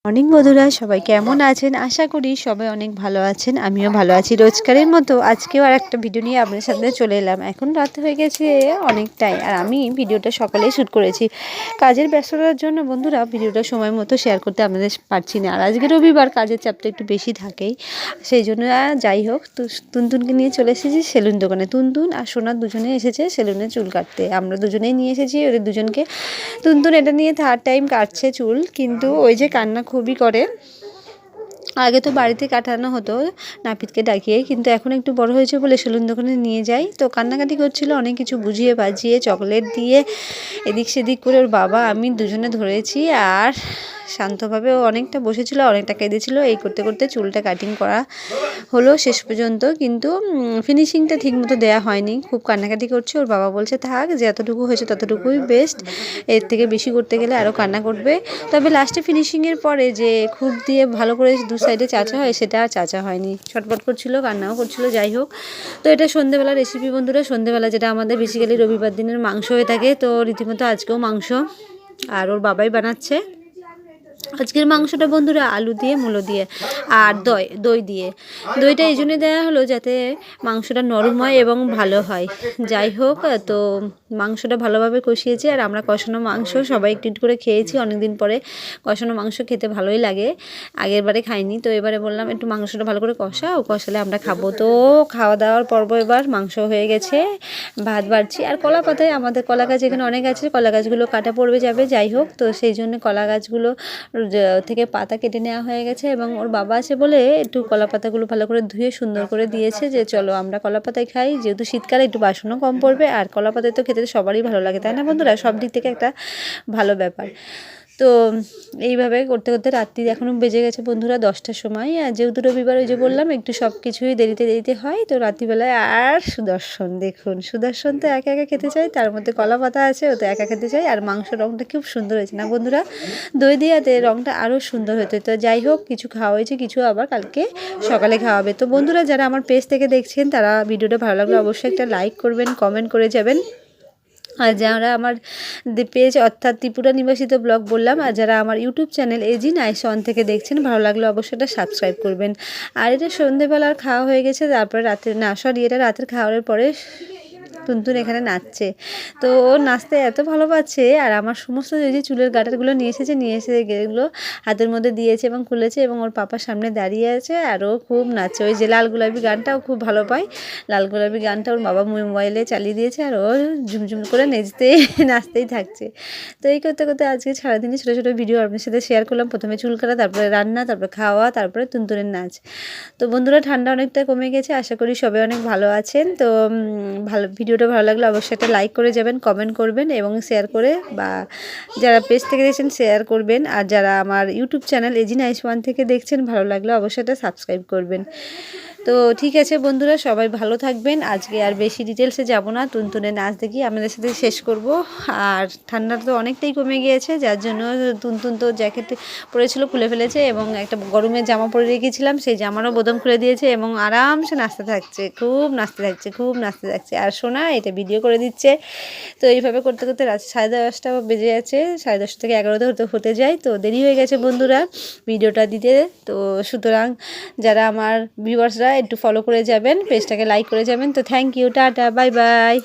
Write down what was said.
Morning বন্ধুরা, সবাই কেমন আছেন? আশা করি সবাই অনেক ভালো আছেন। আমিও ভালো আছি। রোজকারের মতো আজকেও আর একটা ভিডিও নিয়ে আপনাদের সামনে চলে এলাম। এখন রাত হয়ে গেছে অনেকটাই, আর আমি ভিডিওটা সকালেই শ্যুট করেছি। কাজের ব্যস্ততার জন্য বন্ধুরা ভিডিওটা সময় মতো শেয়ার করতে আপনাদের পারছি না। আর আজকে রবিবার, কাজের চাপটা একটু বেশি থাকেই, সেই জন্য যাই হোক, তুনতুনকে নিয়ে চলে এসেছি সেলুন দোকানে। তুনতুন আর সোনা দুজনে এসেছে সেলুনে চুল কাটতে। আমরা দুজনেই নিয়ে এসেছি ওদের দুজনকে। তুনতুন এটা নিয়ে থার্ড টাইম কাটছে চুল, কিন্তু ওই যে কান্না খুবই করে। আগে তো বাড়িতে কাটানো হতো নাপিতকে ডাকিয়ে, কিন্তু এখন একটু বড় হয়েছে বলে সেলুন দোকানে নিয়ে যাই। তো কান্নাকাটি করছিল, অনেক কিছু বুঝিয়ে বাজিয়ে চকলেট দিয়ে এদিক সেদিক করে ওর বাবা আমি দুজনে ধরেছি। আর শান্তভাবে ও অনেকটা বসেছিল, অনেকটা কেঁদেছিল। এই করতে করতে চুলটা কাটিং করা হলো শেষ পর্যন্ত, কিন্তু ফিনিশিংটা ঠিকমতো দেওয়া হয়নি। খুব কান্নাকাটি করছে। ওর বাবা বলছে থাক, যে এতটুকু হয়েছে ততটুকুই বেস্ট, এর থেকে বেশি করতে গেলে আরও কান্না করবে। তবে লাস্টে ফিনিশিংয়ের পরে যে খুব দিয়ে ভালো করে দু সাইডে চাচা হয়, সেটা আর চাচা হয়নি। ছটফট করছিল, কান্নাও করছিল। যাই হোক, তো এটা সন্ধেবেলা রেসিপি বন্ধুরা। সন্ধেবেলা যেটা আমাদের বেসিক্যালি রবিবার দিনের মাংস হয়ে থাকে, তো রীতিমতো আজকেও মাংস, আর ওর বাবাই বানাচ্ছে আজকের মাংসটা বন্ধুরা। আলু দিয়ে, মূলো দিয়ে আর দই দিয়ে। দইটা এই জন্যই দেওয়া হলো যাতে মাংসটা নরম হয় এবং ভালো হয়। যাই হোক, তো মাংসটা ভালোভাবে কষিয়েছি। আর আমরা কষানো মাংস সবাই একটু একটু করে খেয়েছি। অনেকদিন পরে কষানো মাংস খেতে ভালোই লাগে, আগের বারে খাইনি। তো এবারে বললাম একটু মাংসটা ভালো করে কষাও, কষালে আমরা খাবো। তো খাওয়া দাওয়ার পর্ব এবার মাংস হয়ে গেছে, ভাত বাড়ছি। আর কলা পাতায়, আমাদের কলা গাছ এখানে অনেক আছে, কলা গাছগুলো কাটা পড়বে যাবে। যাই হোক, তো সেই জন্য কলা গাছগুলো থেকে পাতা কেটে নেওয়া হয়ে গেছে, এবং ওর বাবা আছে বলে একটু কলা পাতাগুলো ভালো করে ধুয়ে সুন্দর করে দিয়েছে, যে চলো আমরা কলা পাতায় খাই। যেহেতু শীতকালে একটু বাসনও কম পড়বে, আর কলা পাতায় তো খেতে সবারই ভালো লাগে, তাই না বন্ধুরা? সব দিক থেকে একটা ভালো ব্যাপার। তো এইভাবে করতে করতে রাত্রি এখনও বেজে গেছে বন্ধুরা 10টার সময়। আর যেহেতু রবিবার, ওই যে বললাম একটু সব কিছুই দেরিতে দেরিতে হয়, তো রাত্রিবেলায় আর সুদর্শন, দেখুন সুদর্শন তো একা একা খেতে চাই, তার মধ্যে কলা পাতা আছে, ও তো একা খেতে চাই। আর মাংস রঙটা খুব সুন্দর হয়েছে না বন্ধুরা? দই দিয়াতে রঙটা আরও সুন্দর হতো। তো যাই হোক, কিছু খাওয়া হয়েছে, কিছু আবার কালকে সকালে খাওয়াবে। তো বন্ধুরা, যারা আমার পেজ থেকে দেখছেন তারা ভিডিওটা ভালো লাগলে অবশ্যই একটা লাইক করবেন, কমেন্ট করে যাবেন। আর যারা আমার পেজ অর্থাৎ ত্রিপুরা নিবাসিত ব্লগ বললাম, আর যারা আমার YouTube channel AG nice one থেকে দেখছেন, ভালো লাগলে অবশ্যই এটা সাবস্ক্রাইব করবেন। আর এটা সন্ধেবেলার খাওয়া হয়ে গেছে, তারপরে রাতের, না সরি, এটা রাতের খাওয়ার পরে তুনতুন এখানে নাচছে। তো ও নাচতে এত ভালো পাচ্ছে। আর আমার সমস্ত যে চুলের গাঁটারগুলো নিয়ে এসে এগুলো হাতের মধ্যে দিয়েছে এবং খুলেছে, এবং ওর পাপার সামনে দাঁড়িয়ে আছে, আর ও খুব নাচছে। ওই যে লাল গোলাপি গানটাও খুব ভালো পায়, লাল গোলাপি গানটা ওর বাবা মোবাইলে চালিয়ে দিয়েছে, আর ও ঝুমঝুম করে নাচতেই থাকছে। তো এই করতে করতে আজকে সারাদিনই ছোটো ছোটো ভিডিও আপনার সাথে শেয়ার করলাম। প্রথমে চুল কাটা, তারপরে রান্না, তারপরে খাওয়া, তারপরে তুনতুনের নাচ। তো বন্ধুরা, ঠান্ডা অনেকটা কমে গেছে, আশা করি সবাই অনেক ভালো আছেন। তো ভিডিওটা ভালো লাগলে অবশ্যই একটা লাইক করে যাবেন, কমেন্ট করবেন এবং শেয়ার করে, বা যারা পেজ থেকে দেখছেন শেয়ার করবেন। আর যারা আমার YouTube channel AG nice one থেকে দেখছেন, ভালো লাগলে অবশ্যই এটা সাবস্ক্রাইব করবেন। তো ঠিক আছে বন্ধুরা, সবাই ভালো থাকবেন। আজকে আর বেশি ডিটেলসে যাব না, তুনতুনের নাচ দেখি আমাদের সাথে শেষ করব। আর ঠান্ডাটা তো অনেকটাই কমে গিয়েছে, যার জন্য তুনতুন তো জ্যাকেট পরেছিল খুলে ফেলেছে, এবং একটা গরমের জামা পরে রেখেছিলাম, সেই জামারও বোতাম খুলে দিয়েছে, এবং আরামসে নাচতে থাকছে, খুব নাচতে থাকছে। আর সোনা এটা ভিডিও করে দিচ্ছে। তো এইভাবে করতে করতে রাত 10:30 বেজে যাচ্ছে, 10:30 থেকে 11 হতে যায়। তো দেরি হয়ে গেছে বন্ধুরা ভিডিওটা দিতে। তো সুতরাং যারা আমার ভিউয়ার্সরা একটু ফলো করে যাবেন, পেজটাকে লাইক করে যাবেন। তো thank you, tata, bye by.